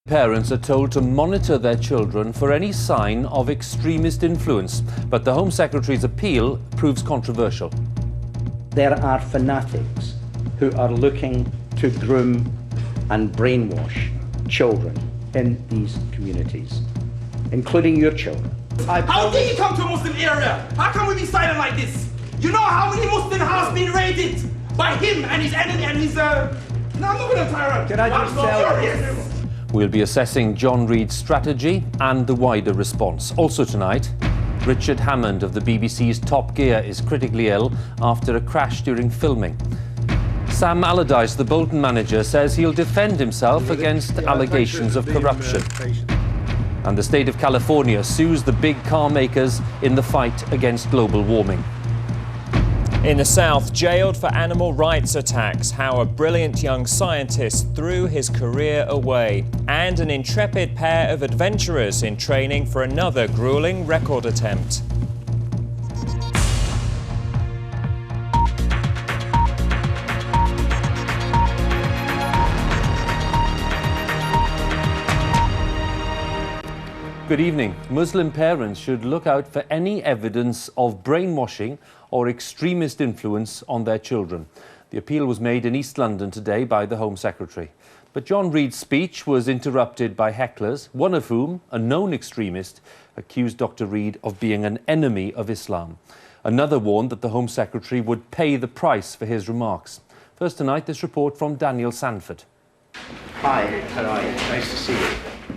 Parents are told to monitor their children for any sign of extremist influence, but the Home Secretary's appeal proves controversial. There are fanatics who are looking to groom and brainwash children in these communities, including your children. How did you come to a Muslim area? How can we be silent like this? You know how many Muslim has been raided by him and his enemy and his... No, I'm not going to tyrant. Can I just tell you? We'll be assessing John Reid's strategy and the wider response. Also tonight, Richard Hammond of the BBC's Top Gear is critically ill after a crash during filming. Sam Allardyce, the Bolton manager, says he'll defend himself against allegations of corruption. And the state of California sues the big car makers in the fight against global warming. In the South, jailed for animal rights attacks, how a brilliant young scientist threw his career away, and an intrepid pair of adventurers in training for another grueling record attempt. Good evening. Muslim parents should look out for any evidence of brainwashing or extremist influence on their children. The appeal was made in East London today by the Home Secretary. But John Reid's speech was interrupted by hecklers, one of whom, a known extremist, accused Dr. Reid of being an enemy of Islam. Another warned that the Home Secretary would pay the price for his remarks. First tonight, this report from Daniel Sanford. Hi, how are you? Nice to see you.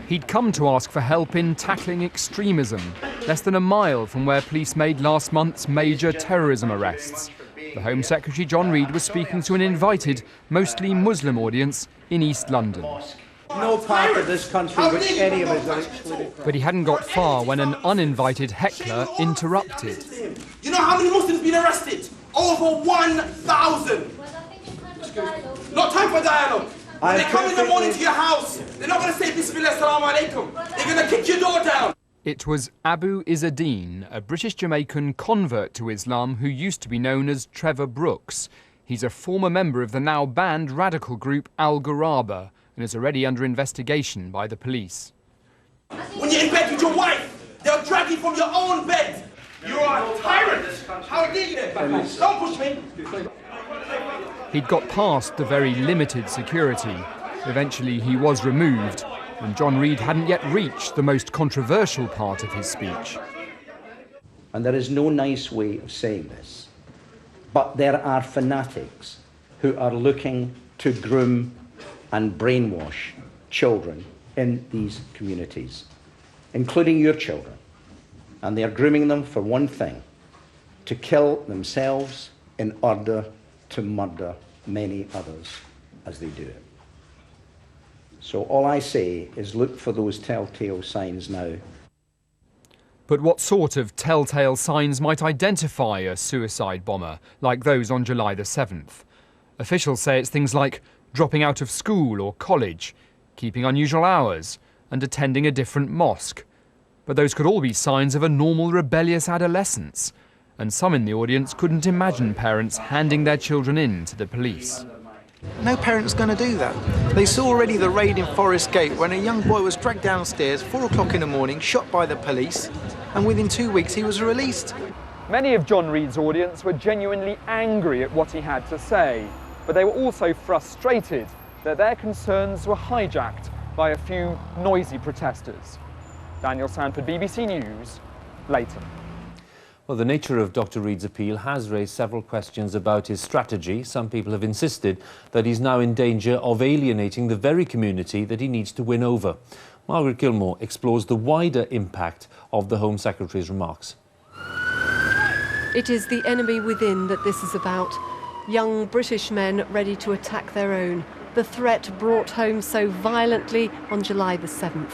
He'd come to ask for help in tackling extremism, less than a mile from where police made last month's major terrorism arrests. The Home Secretary, John Reid, was speaking to an invited, mostly Muslim audience in East London. No part of this country which any of us are excluded from. But he hadn't got far when an uninvited heckler interrupted. You know how many Muslims have been arrested? Over 1,000. Not time for dialogue. When they come in the morning to your house, they're not going to say Bismillah, Assalamu alaikum. They're going to kick your door down. It was Abu Izzadeen, a British-Jamaican convert to Islam who used to be known as Trevor Brooks. He's a former member of the now banned radical group Al-Ghuraba and is already under investigation by the police. When you're in bed with your wife, they'll drag you from your own bed. You are a tyrant. How dare you? Don't push me. He'd got past the very limited security. Eventually he was removed, and John Reid hadn't yet reached the most controversial part of his speech. And there is no nice way of saying this, but there are fanatics who are looking to groom and brainwash children in these communities, including your children. And they are grooming them for one thing: to kill themselves in order to murder many others as they do it. So all I say is look for those telltale signs now. But what sort of telltale signs might identify a suicide bomber, like those on July the 7th? Officials say it's things like dropping out of school or college, keeping unusual hours, and attending a different mosque. But those could all be signs of a normal rebellious adolescence. And some in the audience couldn't imagine parents handing their children in to the police. No parent's going to do that. They saw already the raid in Forest Gate when a young boy was dragged downstairs 4 o'clock in the morning, shot by the police, and within 2 weeks he was released. Many of John Reid's audience were genuinely angry at what he had to say, but they were also frustrated that their concerns were hijacked by a few noisy protesters. Daniel Sanford, BBC News, Leighton. Well, the nature of Dr. Reid's appeal has raised several questions about his strategy. Some people have insisted that he's now in danger of alienating the very community that he needs to win over. Margaret Gilmore explores the wider impact of the Home Secretary's remarks. It is the enemy within that this is about. Young British men ready to attack their own. The threat brought home so violently on July the 7th.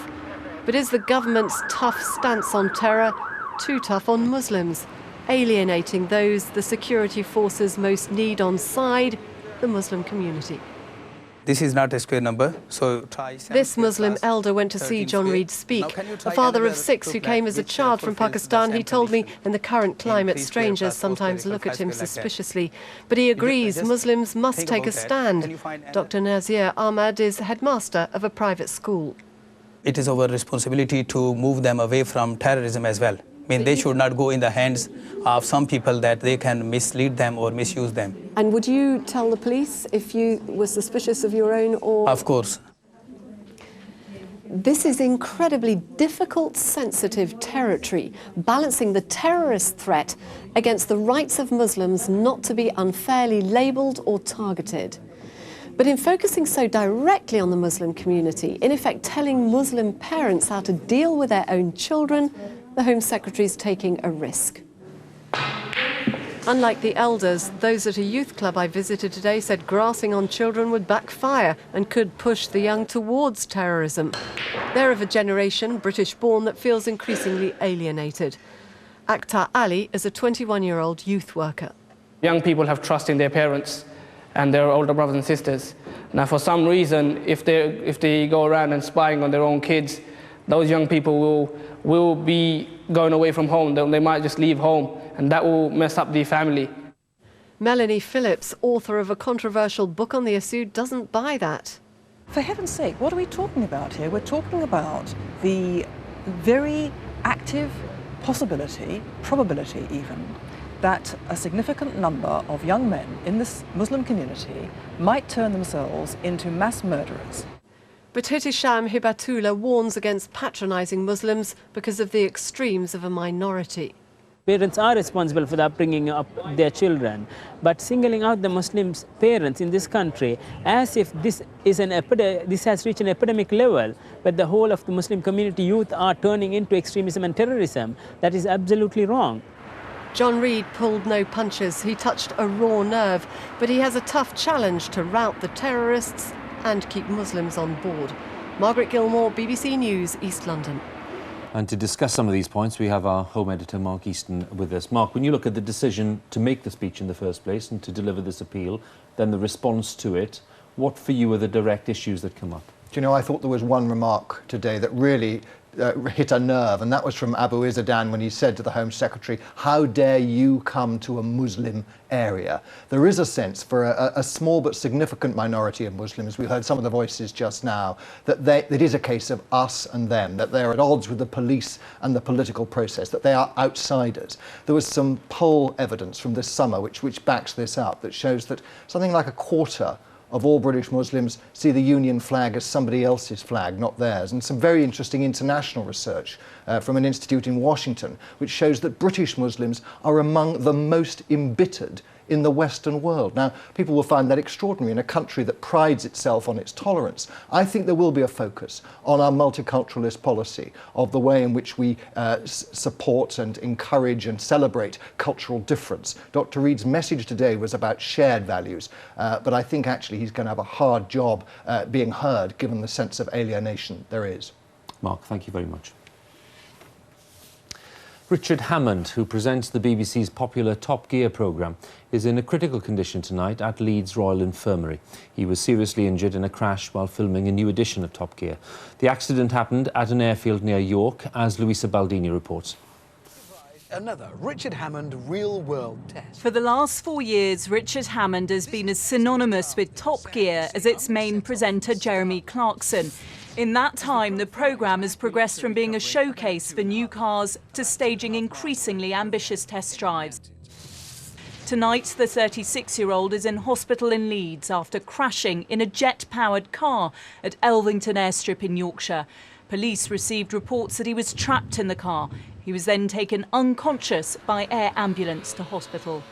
But is the government's tough stance on terror too tough on Muslims, alienating those the security forces most need on side, the Muslim community? This is not a square number, so try... This Muslim elder went to see John Reid speak. A father of 6 who came as a child from Pakistan, he told me in the current climate strangers sometimes look at him suspiciously. But he agrees Muslims must take a stand. Dr. Nazir Ahmad is headmaster of a private school. It is our responsibility to move them away from terrorism as well. I mean, they should not go in the hands of some people that they can mislead them or misuse them. And would you tell the police if you were suspicious of your own or...? Of course. This is incredibly difficult, sensitive territory, balancing the terrorist threat against the rights of Muslims not to be unfairly labelled or targeted. But in focusing so directly on the Muslim community, in effect telling Muslim parents how to deal with their own children, the Home Secretary is taking a risk. Unlike the elders, those at a youth club I visited today said grassing on children would backfire and could push the young towards terrorism. They're of a generation, British-born, that feels increasingly alienated. Akhtar Ali is a 21-year-old youth worker. Young people have trust in their parents and their older brothers and sisters. Now, for some reason, if they go around and spying on their own kids, those young people will be going away from home. They might just leave home, and that will mess up the family. Melanie Phillips, author of a controversial book on the issue, doesn't buy that. For heaven's sake, what are we talking about here? We're talking about the very active possibility, probability even, that a significant number of young men in this Muslim community might turn themselves into mass murderers. But Hitisham Hibatullah warns against patronising Muslims because of the extremes of a minority. Parents are responsible for the upbringing of their children, but singling out the Muslim parents in this country as if this has reached an epidemic level, but the whole of the Muslim community youth are turning into extremism and terrorism, that is absolutely wrong. John Reid pulled no punches. He touched a raw nerve, but he has a tough challenge to rout the terrorists and keep Muslims on board. Margaret Gilmore, BBC News, East London. And to discuss some of these points, we have our Home Editor, Mark Easton, with us. Mark, when you look at the decision to make the speech in the first place and to deliver this appeal, then the response to it, what for you are the direct issues that come up? Do you know, I thought there was one remark today that really hit a nerve, and that was from Abu Izzadan when he said to the Home Secretary, "How dare you come to a Muslim area?" There is a sense for a small but significant minority of Muslims, we heard some of the voices just now, that it is a case of us and them, that they're at odds with the police and the political process, that they are outsiders. There was some poll evidence from this summer which backs this up, that shows that something like a quarter of all British Muslims see the Union flag as somebody else's flag, not theirs. And some very interesting international research from an institute in Washington, which shows that British Muslims are among the most embittered in the Western world. Now, people will find that extraordinary in a country that prides itself on its tolerance. I think there will be a focus on our multiculturalist policy, of the way in which we support and encourage and celebrate cultural difference. Dr. Reid's message today was about shared values, but I think actually he's going to have a hard job being heard, given the sense of alienation there is. Mark, thank you very much. Richard Hammond, who presents the BBC's popular Top Gear programme, is in a critical condition tonight at Leeds Royal Infirmary. He was seriously injured in a crash while filming a new edition of Top Gear. The accident happened at an airfield near York, as Louisa Baldini reports. Another Richard Hammond real-world test. For the last 4 years, Richard Hammond has been as synonymous with Top Gear as its main presenter, Jeremy Clarkson. In that time, the programme has progressed from being a showcase for new cars to staging increasingly ambitious test drives. Tonight, the 36-year-old is in hospital in Leeds after crashing in a jet-powered car at Elvington Airstrip in Yorkshire. Police received reports that he was trapped in the car. He was then taken unconscious by air ambulance to hospital.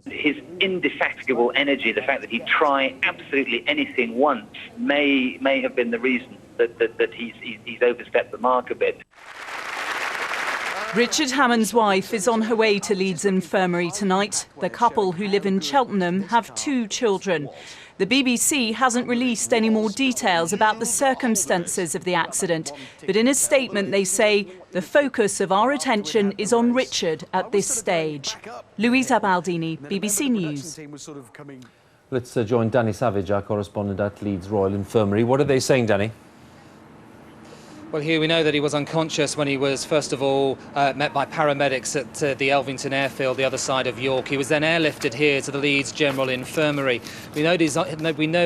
His indefatigable energy, the fact that he'd try absolutely anything once, may have been the reason that he's overstepped the mark a bit. Richard Hammond's wife is on her way to Leeds Infirmary tonight. The couple, who live in Cheltenham, have 2 children. The BBC hasn't released any more details about the circumstances of the accident, but in a statement they say the focus of our attention is on Richard at this stage. Louisa Baldini, BBC News. Let's join Danny Savage, our correspondent at Leeds Royal Infirmary. What are they saying, Danny? Well, here we know that he was unconscious when he was, first of all, met by paramedics at the Elvington airfield, the other side of York. He was then airlifted here to the Leeds General Infirmary. We know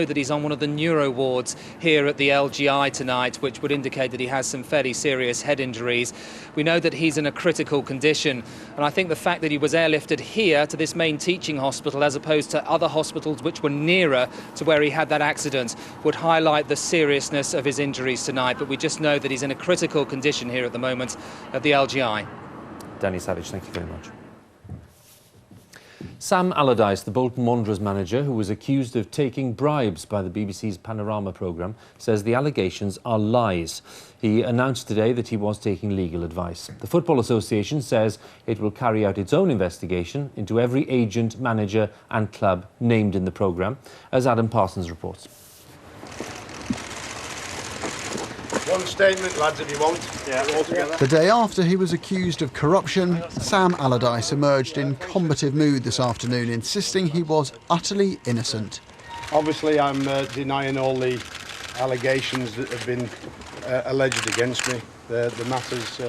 that he's on one of the neuro wards here at the LGI tonight, which would indicate that he has some fairly serious head injuries. We know that he's in a critical condition, and I think the fact that he was airlifted here to this main teaching hospital as opposed to other hospitals which were nearer to where he had that accident would highlight the seriousness of his injuries tonight. But we just know that he's in a critical condition here at the moment at the LGI. Danny Savage, thank you very much. Sam Allardyce, the Bolton Wanderers manager, who was accused of taking bribes by the BBC's Panorama programme, says the allegations are lies. He announced today that he was taking legal advice. The Football Association says it will carry out its own investigation into every agent, manager and club named in the programme, as Adam Parsons reports. One statement, lads, if you want. Yeah. The day after he was accused of corruption, Sam Allardyce emerged in combative mood this afternoon, insisting he was utterly innocent. Obviously, I'm denying all the allegations that have been alleged against me. The matter's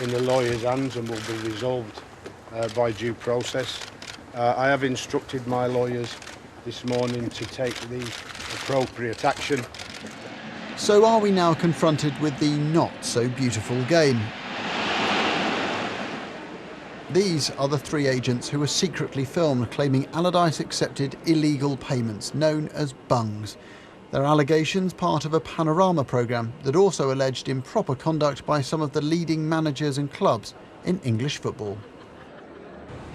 in the lawyer's hands and will be resolved by due process. I have instructed my lawyers this morning to take the appropriate action. So are we now confronted with the not-so-beautiful game? These are the three agents who were secretly filmed claiming Allardyce accepted illegal payments, known as bungs. Their allegations part of a Panorama programme that also alleged improper conduct by some of the leading managers and clubs in English football.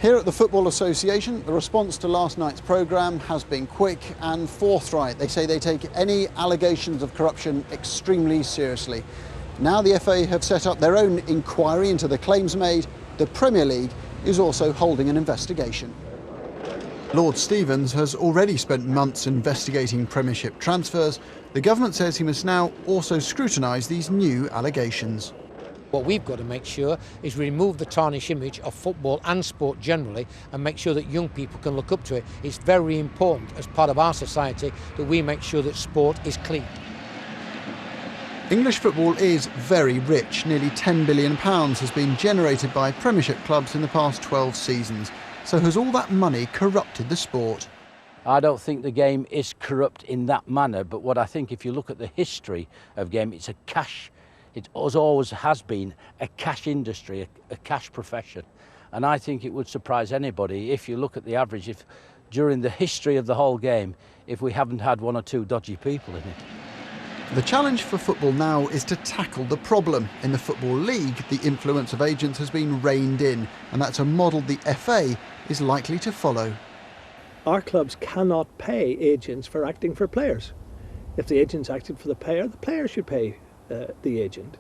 Here at the Football Association, the response to last night's programme has been quick and forthright. They say they take any allegations of corruption extremely seriously. Now the FA have set up their own inquiry into the claims made. The Premier League is also holding an investigation. Lord Stevens has already spent months investigating Premiership transfers. The government says he must now also scrutinise these new allegations. What we've got to make sure is remove the tarnish image of football and sport generally and make sure that young people can look up to it. It's very important as part of our society that we make sure that sport is clean. English football is very rich. Nearly £10 billion has been generated by Premiership clubs in the past 12 seasons. So has all that money corrupted the sport? I don't think the game is corrupt in that manner, but what I think, if you look at the history of game, it always has been a cash industry, a cash profession. And I think it would surprise anybody if you look at the average, if during the history of the whole game, if we haven't had one or two dodgy people in it. The challenge for football now is to tackle the problem. In the Football League, the influence of agents has been reined in, and that's a model the FA is likely to follow. Our clubs cannot pay agents for acting for players. If the agent's acted for the player should pay the agent.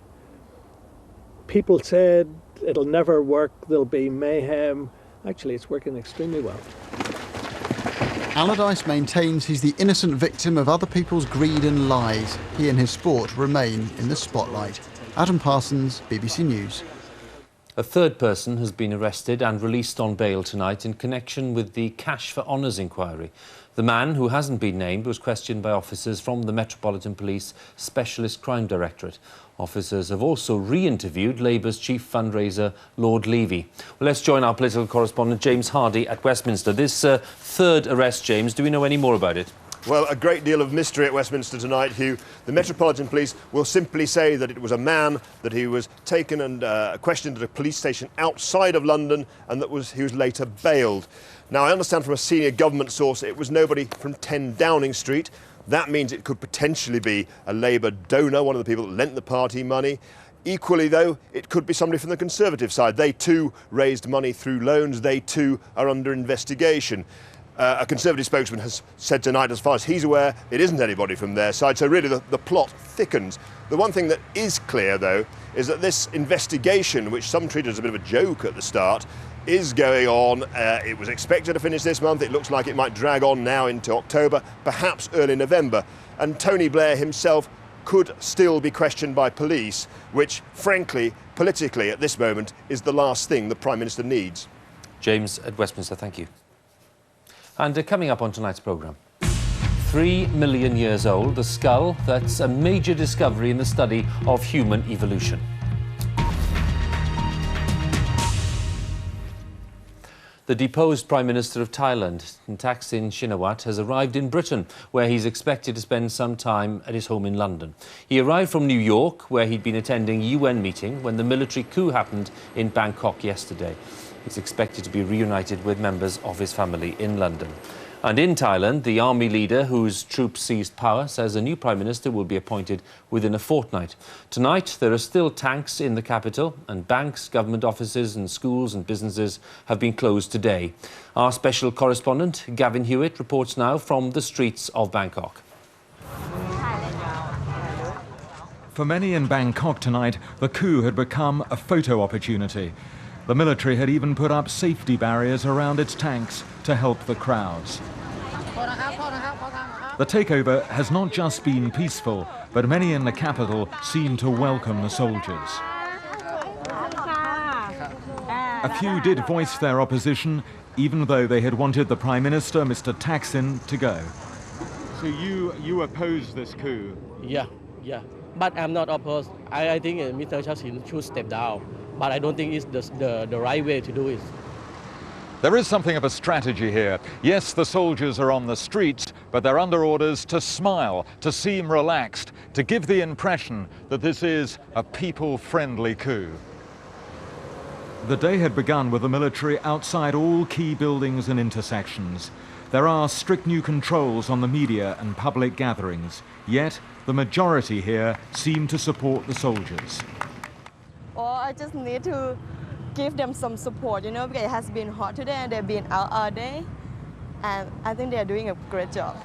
People said it'll never work, there'll be mayhem. Actually, it's working extremely well. Allardyce maintains he's the innocent victim of other people's greed and lies. He and his sport remain in the spotlight. Adam Parsons, BBC News. A third person has been arrested and released on bail tonight in connection with the Cash for Honours inquiry. The man, who hasn't been named, was questioned by officers from the Metropolitan Police Specialist Crime Directorate. Officers have also re-interviewed Labour's chief fundraiser, Lord Levy. Well, let's join our political correspondent, James Hardy, at Westminster. This third arrest, James, do we know any more about it? Well, a great deal of mystery at Westminster tonight, Hugh. The Metropolitan Police will simply say that it was a man, that he was taken and questioned at a police station outside of London, and that he was later bailed. Now, I understand from a senior government source it was nobody from 10 Downing Street. That means it could potentially be a Labour donor, one of the people that lent the party money. Equally, though, it could be somebody from the Conservative side. They too raised money through loans. They too are under investigation. A Conservative spokesman has said tonight, as far as he's aware, it isn't anybody from their side, so really the plot thickens. The one thing that is clear, though, is that this investigation, which some treated as a bit of a joke at the start, is going on. It was expected to finish this month. It looks like it might drag on now into October, perhaps early November. And Tony Blair himself could still be questioned by police, which, frankly, politically, at this moment, is the last thing the Prime Minister needs. James at Westminster, thank you. And coming up on tonight's programme. 3 million years old, the skull, that's a major discovery in the study of human evolution. The deposed Prime Minister of Thailand, Thaksin Shinawatra, has arrived in Britain, where he's expected to spend some time at his home in London. He arrived from New York, where he'd been attending a UN meeting when the military coup happened in Bangkok yesterday. He's expected to be reunited with members of his family in London. And in Thailand, the army leader whose troops seized power says a new Prime Minister will be appointed within a fortnight. Tonight, there are still tanks in the capital, and banks, government offices and schools and businesses have been closed today. Our special correspondent, Gavin Hewitt, reports now from the streets of Bangkok. For many in Bangkok tonight, the coup had become a photo opportunity. The military had even put up safety barriers around its tanks to help the crowds. The takeover has not just been peaceful, but many in the capital seem to welcome the soldiers. A few did voice their opposition, even though they had wanted the Prime Minister, Mr. Thaksin, to go. So you oppose this coup? Yeah. But I'm not opposed. I think Mr. Thaksin should step down. But I don't think it's the right way to do it. There is something of a strategy here. Yes, the soldiers are on the streets, but they're under orders to smile, to seem relaxed, to give the impression that this is a people-friendly coup. The day had begun with the military outside all key buildings and intersections. There are strict new controls on the media and public gatherings, yet the majority here seem to support the soldiers. I just need to give them some support, because it has been hot today and they've been out all day, and I think they're doing a great job.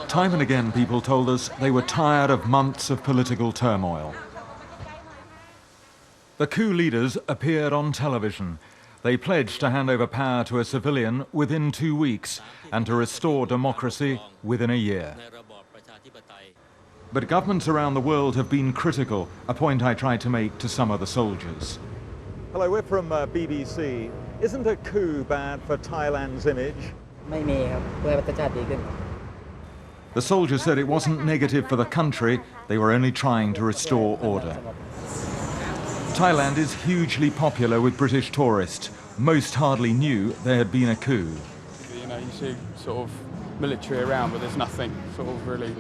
Time and again, people told us they were tired of months of political turmoil. The coup leaders appeared on television. They pledged to hand over power to a civilian within 2 weeks and to restore democracy within a year. But governments around the world have been critical, a point I tried to make to some of the soldiers. Hello, we're from BBC. Isn't a coup bad for Thailand's image? The soldiers said it wasn't negative for the country, they were only trying to restore order. Thailand is hugely popular with British tourists. Most hardly knew there had been a coup. You see sort of military around, but there's nothing sort of really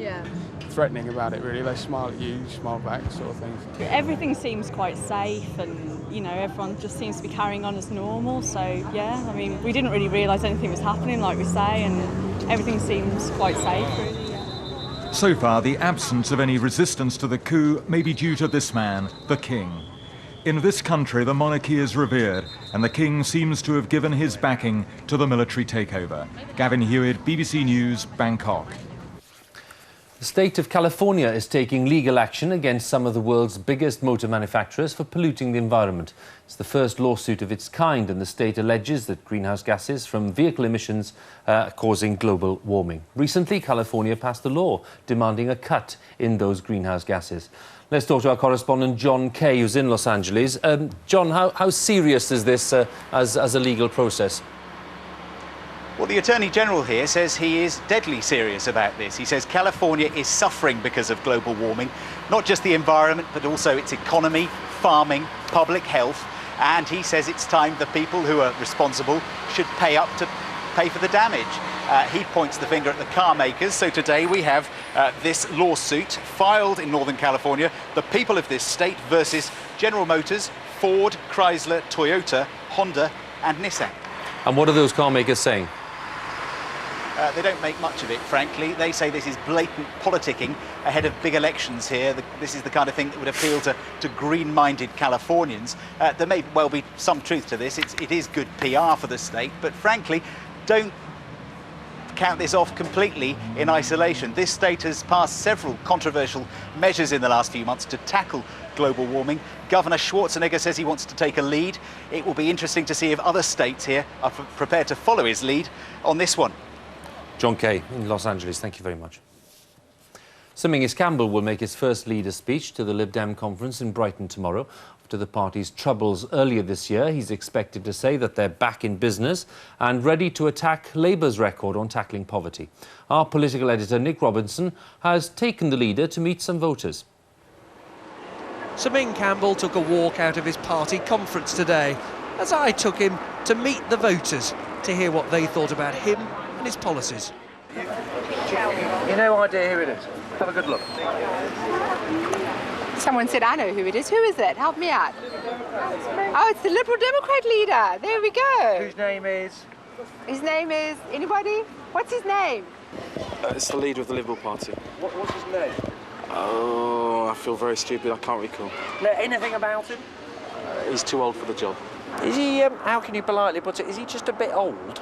threatening about it, really. They smile at you, you smile back, sort of thing. Everything seems quite safe, and everyone just seems to be carrying on as normal. So yeah, I mean, we didn't really realise anything was happening, like we say, and everything seems quite safe, really. Yeah. So far, the absence of any resistance to the coup may be due to this man, the King. In this country, the monarchy is revered, and the King seems to have given his backing to the military takeover. Gavin Hewitt, BBC News, Bangkok. The state of California is taking legal action against some of the world's biggest motor manufacturers for polluting the environment. It's the first lawsuit of its kind, and the state alleges that greenhouse gases from vehicle emissions are causing global warming. Recently, California passed a law demanding a cut in those greenhouse gases. Let's talk to our correspondent John Kay, who's in Los Angeles. John, how serious is this as a legal process? Well, the Attorney General here says he is deadly serious about this. He says California is suffering because of global warming, not just the environment, but also its economy, farming, public health. And he says it's time the people who are responsible should pay up to pay for the damage. He points the finger at the car makers. So today we have this lawsuit filed in Northern California, the people of this state versus General Motors, Ford, Chrysler, Toyota, Honda and Nissan. And what are those car makers saying? They don't make much of it, frankly. They say this is blatant politicking ahead of big elections here. This is the kind of thing that would appeal to green-minded Californians. There may well be some truth to this. It is good PR for the state, but frankly, don't count this off completely in isolation. This state has passed several controversial measures in the last few months to tackle global warming. Governor Schwarzenegger says he wants to take a lead. It will be interesting to see if other states here are prepared to follow his lead on this one. John Kay in Los Angeles, thank you very much. Sir Mingus Campbell will make his first leader speech to the Lib Dem conference in Brighton tomorrow. After the party's troubles earlier this year, he's expected to say that they're back in business and ready to attack Labour's record on tackling poverty. Our political editor Nick Robinson has taken the leader to meet some voters. Sir Min Campbell took a walk out of his party conference today, as I took him to meet the voters to hear what they thought about him and his policies. You no idea who it is? Have a good look. Someone said, I know who it is. Who is it? Help me out. Oh, it's the Liberal Democrat leader. There we go. Whose name is? His name is... Anybody? What's his name? It's the leader of the Liberal Party. What's his name? Oh, I feel very stupid. I can't recall. Know anything about him? He's too old for the job. Is he, how can you politely put it, is he just a bit old?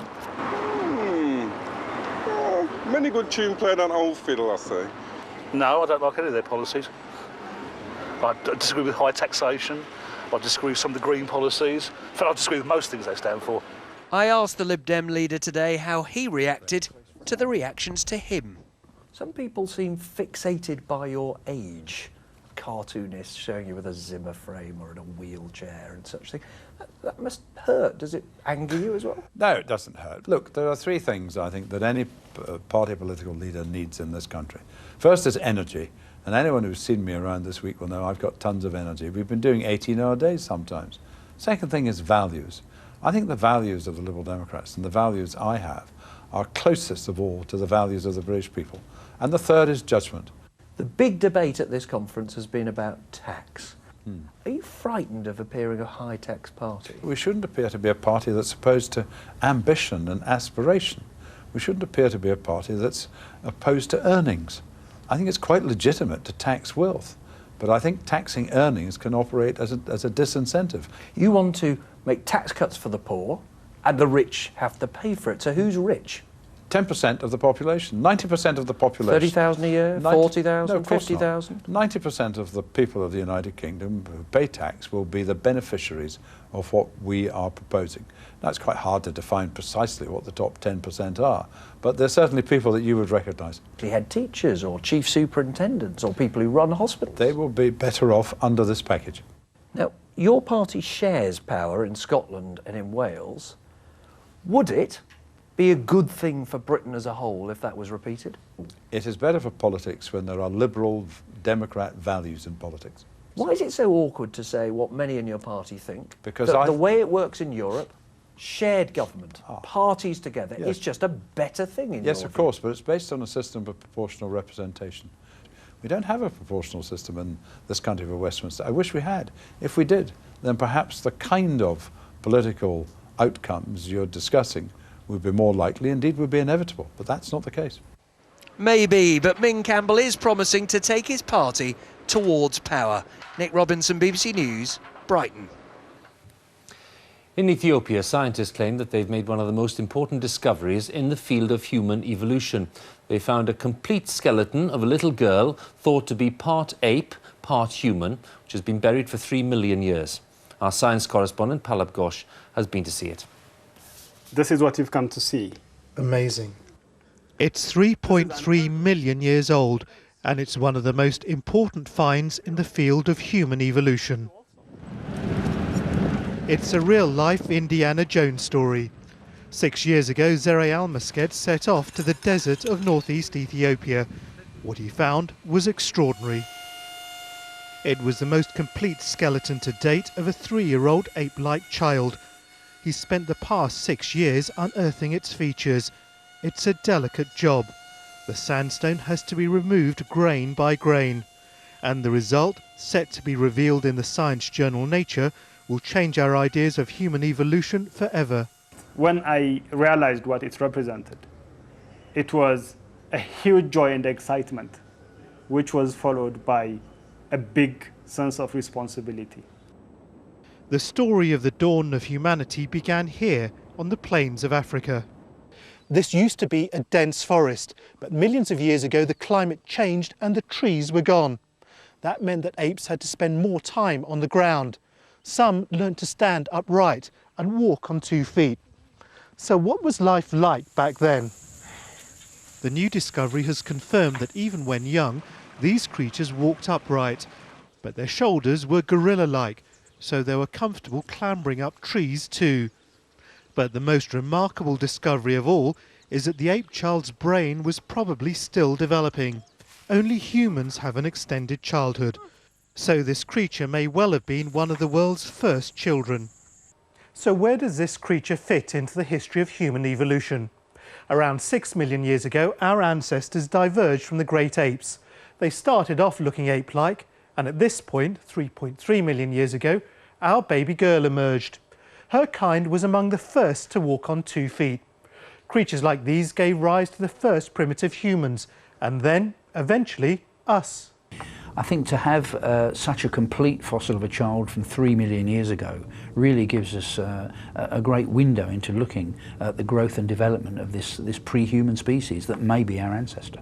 Many good tune played on old fiddle, I say. No, I don't like any of their policies. I disagree with high taxation. I disagree with some of the green policies. In fact, I disagree with most things they stand for. I asked the Lib Dem leader today how he reacted to the reactions to him. Some people seem fixated by your age. Cartoonists showing you with a Zimmer frame or in a wheelchair and such thing. That must hurt. Does it anger you as well? No, it doesn't hurt. Look, there are three things I think that any party political leader needs in this country. First is energy. And anyone who's seen me around this week will know I've got tons of energy. We've been doing 18-hour days sometimes. Second thing is values. I think the values of the Liberal Democrats and the values I have are closest of all to the values of the British people. And the third is judgment. The big debate at this conference has been about tax. Are you frightened of appearing a high-tax party? We shouldn't appear to be a party that's opposed to ambition and aspiration. We shouldn't appear to be a party that's opposed to earnings. I think it's quite legitimate to tax wealth, but I think taxing earnings can operate as a disincentive. You want to make tax cuts for the poor, and the rich have to pay for it. So who's rich? 10% of the population, 90% of the population. 30,000 a year, 40,000, 50,000? 90% of the people of the United Kingdom who pay tax will be the beneficiaries of what we are proposing. Now, it's quite hard to define precisely what the top 10% are, but they're certainly people that you would recognise. Head teachers or chief superintendents or people who run hospitals. They will be better off under this package. Now, your party shares power in Scotland and in Wales. Would it be a good thing for Britain as a whole if that was repeated? It is better for politics when there are liberal Democrat values in politics. Why is it so awkward to say what many in your party think? Because the way it works in Europe, shared government, parties together, is just a better thing in Europe. Yes, of course, but it's based on a system of proportional representation. We don't have a proportional system in this country for Westminster. I wish we had. If we did, then perhaps the kind of political outcomes you're discussing would be more likely, indeed would be inevitable, but that's not the case. Maybe, but Min Campbell is promising to take his party towards power. Nick Robinson, BBC News, Brighton. In Ethiopia, scientists claim that they've made one of the most important discoveries in the field of human evolution. They found a complete skeleton of a little girl thought to be part ape, part human, which has been buried for 3 million years. Our science correspondent, Palab Ghosh, has been to see it. This is what you've come to see. Amazing. It's 3.3 million years old, and it's one of the most important finds in the field of human evolution. It's a real-life Indiana Jones story. 6 years ago, Zere Al-Masked set off to the desert of northeast Ethiopia. What he found was extraordinary. It was the most complete skeleton to date of a 3-year-old ape-like child. He spent the past 6 years unearthing its features. It's a delicate job. The sandstone has to be removed grain by grain. And the result, set to be revealed in the science journal Nature, will change our ideas of human evolution forever. When I realized what it represented, it was a huge joy and excitement, which was followed by a big sense of responsibility. The story of the dawn of humanity began here on the plains of Africa. This used to be a dense forest, but millions of years ago the climate changed and the trees were gone. That meant that apes had to spend more time on the ground. Some learned to stand upright and walk on 2 feet. So what was life like back then? The new discovery has confirmed that even when young, these creatures walked upright, but their shoulders were gorilla-like, so they were comfortable clambering up trees too. But the most remarkable discovery of all is that the ape child's brain was probably still developing. Only humans have an extended childhood, so this creature may well have been one of the world's first children. So where does this creature fit into the history of human evolution? Around 6 million years ago, our ancestors diverged from the great apes. They started off looking ape-like, and at this point, 3.3 million years ago, our baby girl emerged. Her kind was among the first to walk on 2 feet. Creatures like these gave rise to the first primitive humans, and then, eventually, us. I think to have such a complete fossil of a child from 3 million years ago really gives us a great window into looking at the growth and development of this pre-human species that may be our ancestor.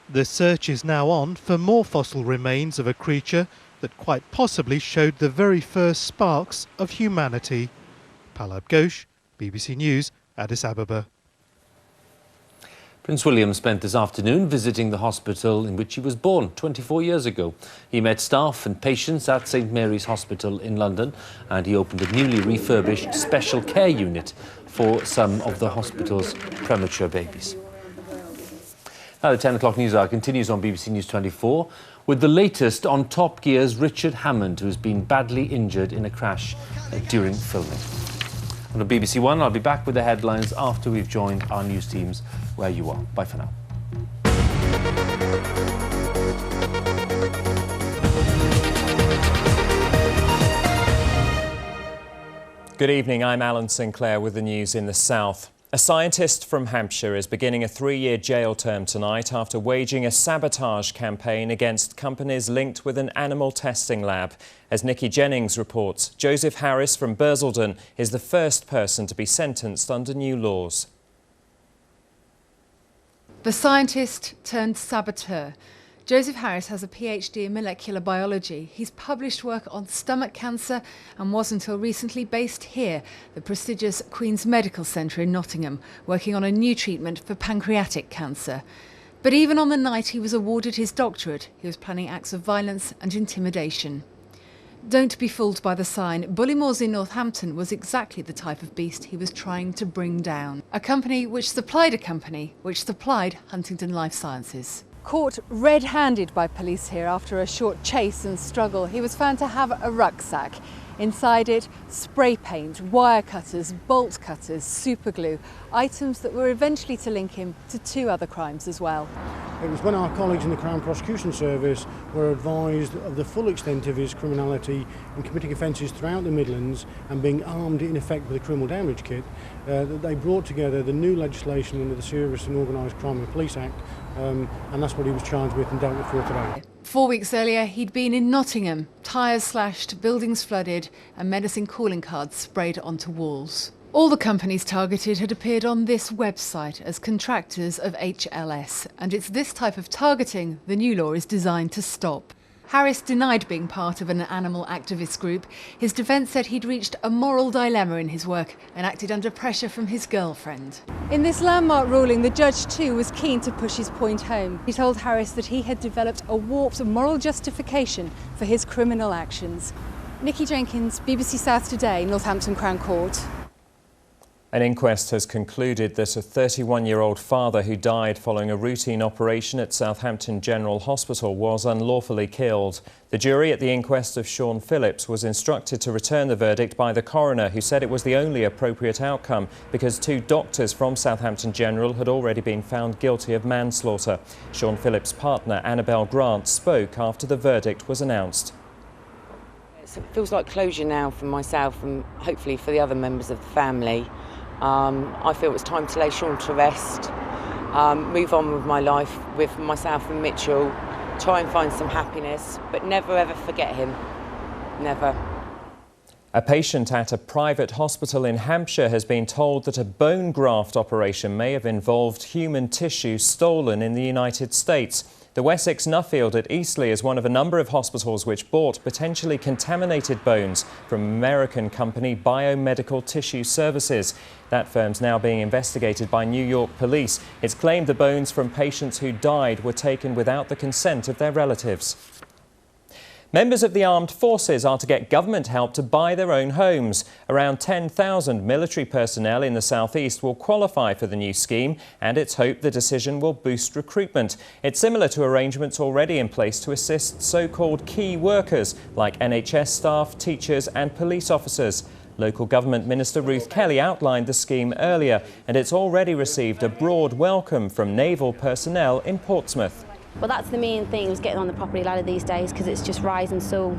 The search is now on for more fossil remains of a creature that quite possibly showed the very first sparks of humanity. Palab Ghosh, BBC News, Addis Ababa. Prince William spent this afternoon visiting the hospital in which he was born 24 years ago. He met staff and patients at St Mary's Hospital in London, and he opened a newly refurbished special care unit for some of the hospital's premature babies. Now the 10 o'clock news hour continues on BBC News 24 with the latest on Top Gear's Richard Hammond, who's been badly injured in a crash during filming. On BBC One, I'll be back with the headlines after we've joined our news teams where you are. Bye for now. Good evening, I'm Alan Sinclair with the news in the south. A scientist from Hampshire is beginning a 3-year jail term tonight after waging a sabotage campaign against companies linked with an animal testing lab. As Nikki Jennings reports, Joseph Harris from Bursledon is the first person to be sentenced under new laws. The scientist turned saboteur. Joseph Harris has a PhD in molecular biology. He's published work on stomach cancer and was until recently based here, the prestigious Queen's Medical Centre in Nottingham, working on a new treatment for pancreatic cancer. But even on the night he was awarded his doctorate, he was planning acts of violence and intimidation. Don't be fooled by the sign. Bullymoors in Northampton was exactly the type of beast he was trying to bring down. A company which supplied Huntington Life Sciences. Caught red-handed by police here after a short chase and struggle, he was found to have a rucksack. Inside it, spray paint, wire cutters, bolt cutters, super glue, items that were eventually to link him to 2 other crimes as well. It was when our colleagues in the Crown Prosecution Service were advised of the full extent of his criminality in committing offences throughout the Midlands and being armed in effect with a criminal damage kit, that they brought together the new legislation under the Serious and Organised Crime and Police Act, and that's what he was charged with and dealt with for today. 4 weeks earlier, he'd been in Nottingham, tyres slashed, buildings flooded, and menacing calling cards sprayed onto walls. All the companies targeted had appeared on this website as contractors of HLS, and it's this type of targeting the new law is designed to stop. Harris denied being part of an animal activist group. His defence said he'd reached a moral dilemma in his work and acted under pressure from his girlfriend. In this landmark ruling, the judge too was keen to push his point home. He told Harris that he had developed a warped moral justification for his criminal actions. Nikki Jenkins, BBC South Today, Northampton Crown Court. An inquest has concluded that a 31-year-old father who died following a routine operation at Southampton General Hospital was unlawfully killed. The jury at the inquest of Sean Phillips was instructed to return the verdict by the coroner, who said it was the only appropriate outcome because 2 doctors from Southampton General had already been found guilty of manslaughter. Sean Phillips' partner, Annabelle Grant, spoke after the verdict was announced. It feels like closure now for myself and hopefully for the other members of the family. I feel it's time to lay Sean to rest, move on with my life with myself and Mitchell, try and find some happiness, but never ever forget him. Never. A patient at a private hospital in Hampshire has been told that a bone graft operation may have involved human tissue stolen in the United States. The Wessex Nuffield at Eastleigh is one of a number of hospitals which bought potentially contaminated bones from American company Biomedical Tissue Services. That firm's now being investigated by New York police. It's claimed the bones from patients who died were taken without the consent of their relatives. Members of the armed forces are to get government help to buy their own homes. Around 10,000 military personnel in the southeast will qualify for the new scheme, and it's hoped the decision will boost recruitment. It's similar to arrangements already in place to assist so-called key workers like NHS staff, teachers and police officers. Local Government Minister Ruth Kelly outlined the scheme earlier, and it's already received a broad welcome from naval personnel in Portsmouth. Well, that's the main thing, is getting on the property ladder these days, because it's just rising so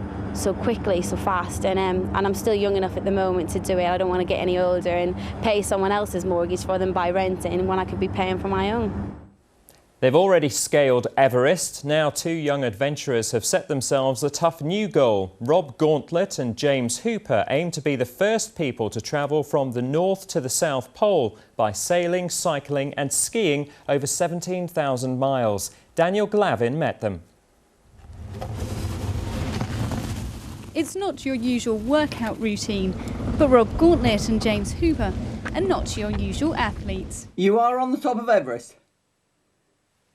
quickly, so fast, and I'm still young enough at the moment to do it. I don't want to get any older and pay someone else's mortgage for them by renting when I could be paying for my own. They've already scaled Everest. Now 2 young adventurers have set themselves a tough new goal. Rob Gauntlet and James Hooper aim to be the first people to travel from the North to the South Pole by sailing, cycling and skiing over 17,000 miles. Daniel Glavin met them. It's not your usual workout routine, but Rob Gauntlet and James Hooper are not your usual athletes. You are on the top of Everest?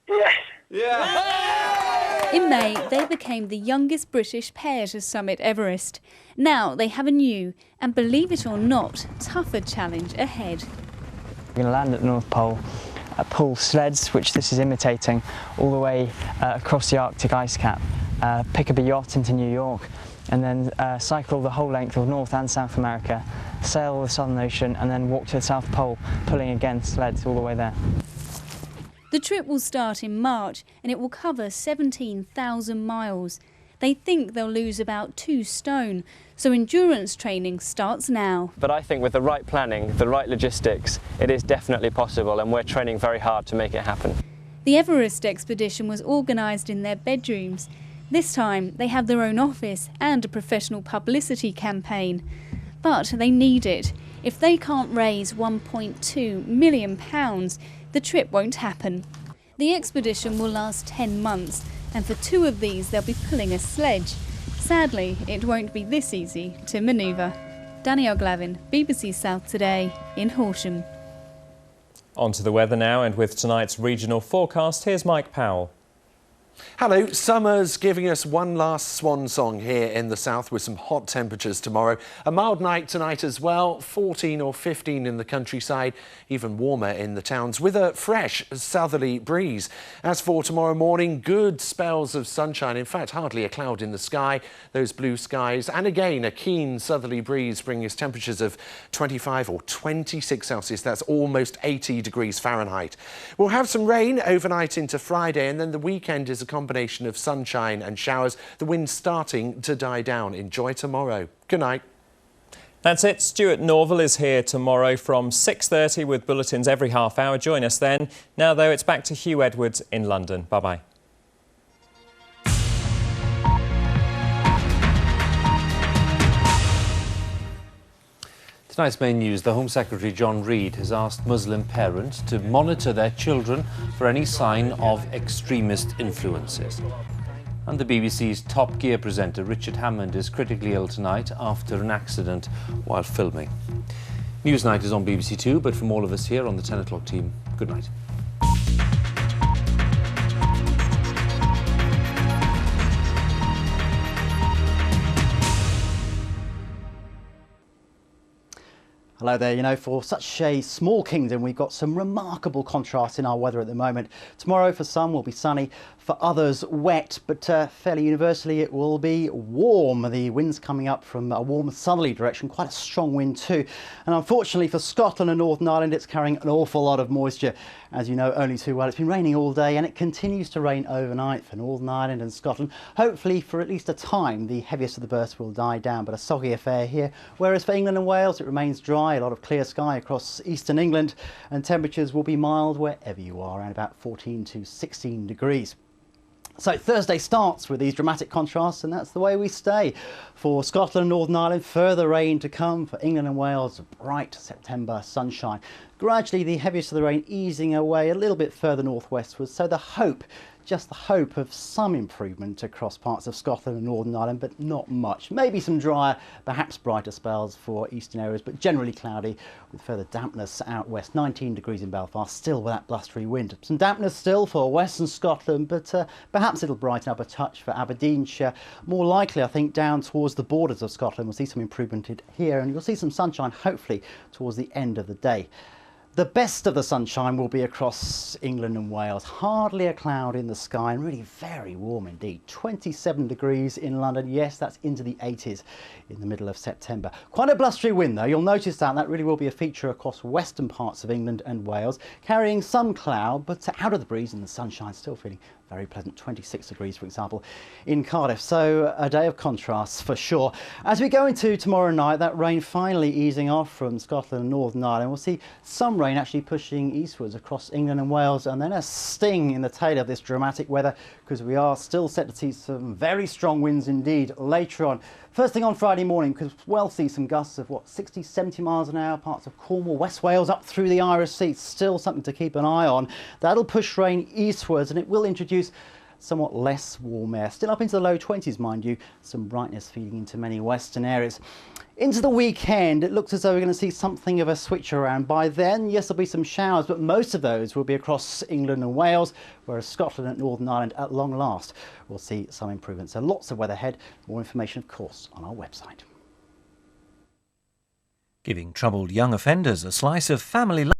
Yes. Yeah. In May, they became the youngest British pair to summit Everest. Now they have a new, and believe it or not, tougher challenge ahead. We're going to land at the North Pole, pull sleds, which this is imitating, all the way across the Arctic ice cap, pick up a yacht into New York, and then cycle the whole length of North and South America, sail the Southern Ocean, and then walk to the South Pole, pulling again sleds all the way there. The trip will start in March and it will cover 17,000 miles. They think they'll lose about 2 stone, so endurance training starts now. But I think with the right planning, the right logistics, it is definitely possible, and we're training very hard to make it happen. The Everest expedition was organised in their bedrooms. This time they have their own office and a professional publicity campaign. But they need it. If they can't raise £1.2 million, the trip won't happen. The expedition will last 10 months, and for 2 of these they'll be pulling a sledge. Sadly, it won't be this easy to manoeuvre. Danielle Glavin, BBC South Today, in Horsham. On to the weather now, and with tonight's regional forecast, here's Mike Powell. Hello, summer's giving us one last swan song here in the south with some hot temperatures tomorrow. A mild night tonight as well, 14 or 15 in the countryside, even warmer in the towns with a fresh southerly breeze. As for tomorrow morning, good spells of sunshine, in fact hardly a cloud in the sky, those blue skies, and again a keen southerly breeze bringing us temperatures of 25 or 26 Celsius, that's almost 80 degrees Fahrenheit. We'll have some rain overnight into Friday, and then the weekend is a combination of sunshine and showers, the wind starting to die down. Enjoy tomorrow. Good night. That's it. Stuart Norville is here tomorrow from 6:30 with bulletins every half hour. Join us then. Now, though, it's back to Hugh Edwards in London. Bye-bye. Tonight's main news, the Home Secretary John Reid has asked Muslim parents to monitor their children for any sign of extremist influences. And the BBC's Top Gear presenter Richard Hammond is critically ill tonight after an accident while filming. Newsnight is on BBC Two, but from all of us here on the 10 o'clock team, good night. Hello there. You know, for such a small kingdom, we've got some remarkable contrast in our weather at the moment. Tomorrow for some will be sunny, for others wet, but fairly universally it will be warm. The wind's coming up from a warm southerly direction, quite a strong wind too. And unfortunately for Scotland and Northern Ireland, it's carrying an awful lot of moisture. As you know only too well, it's been raining all day and it continues to rain overnight for Northern Ireland and Scotland. Hopefully for at least a time, the heaviest of the bursts will die down, but a soggy affair here. Whereas for England and Wales, it remains dry, a lot of clear sky across eastern England, and temperatures will be mild wherever you are, around about 14 to 16 degrees. So Thursday starts with these dramatic contrasts, and that's the way we stay. For Scotland and Northern Ireland, further rain to come. For England and Wales, bright September sunshine. Gradually the heaviest of the rain easing away a little bit further northwestwards, so the hope just the hope of some improvement across parts of Scotland and Northern Ireland, but not much. Maybe some drier, perhaps brighter spells for eastern areas, but generally cloudy with further dampness out west. 19 degrees in Belfast, still with that blustery wind. Some dampness still for western Scotland, but perhaps it'll brighten up a touch for Aberdeenshire. More likely, I think, down towards the borders of Scotland. We'll see some improvement here, and you'll see some sunshine, hopefully, towards the end of the day. The best of the sunshine will be across England and Wales. Hardly a cloud in the sky and really very warm indeed. 27 degrees in London. Yes, that's into the 80s in the middle of September. Quite a blustery wind though. You'll notice that really will be a feature across western parts of England and Wales, carrying some cloud, but out of the breeze and the sunshine, still feeling very pleasant. 26 degrees, for example, in Cardiff. So a day of contrasts for sure. As we go into tomorrow night, that rain finally easing off from Scotland and Northern Ireland. We'll see some rain actually pushing eastwards across England and Wales, and then a sting in the tail of this dramatic weather, because we are still set to see some very strong winds indeed later on. First thing on Friday morning, because we'll see some gusts of 60, 70 miles an hour, parts of Cornwall, West Wales, up through the Irish Sea. Still something to keep an eye on. That'll push rain eastwards, and it will introduce somewhat less warm air. Still up into the low 20s, mind you. Some brightness feeding into many western areas. Into the weekend, it looks as though we're going to see something of a switch around. By then, yes, there'll be some showers, but most of those will be across England and Wales, whereas Scotland and Northern Ireland, at long last, will see some improvements. So lots of weather ahead. More information, of course, on our website. Giving troubled young offenders a slice of family life.